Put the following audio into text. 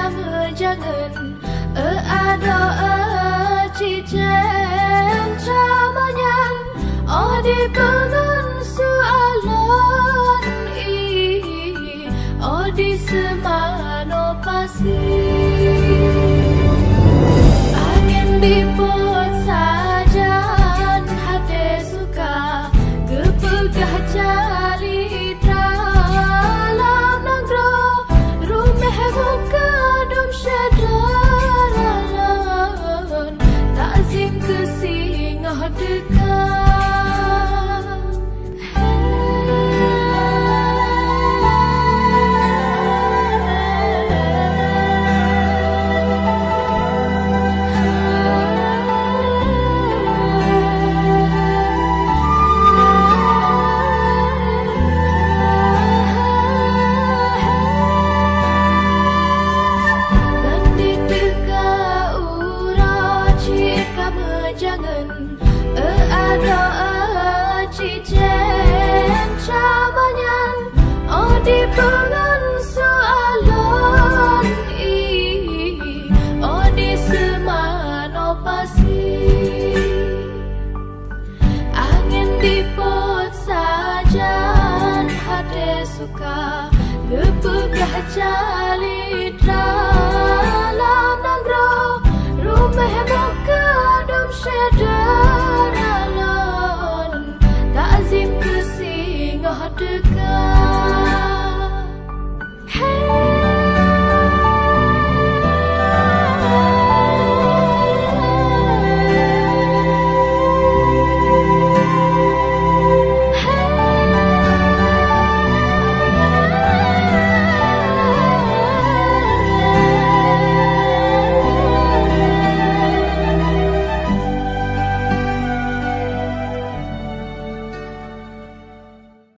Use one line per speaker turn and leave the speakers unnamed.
kamu jangan ada cincin camanyan di pengen soalan di semano pasir angin dipot sajan hati suka kepegah jali dalam negro rumah buka dom syedaralan takzim kesingah dekat. Jangan ada cincin camanyan di pengen soalan di semano pasir angin dipot sajan hati suka kepegah jali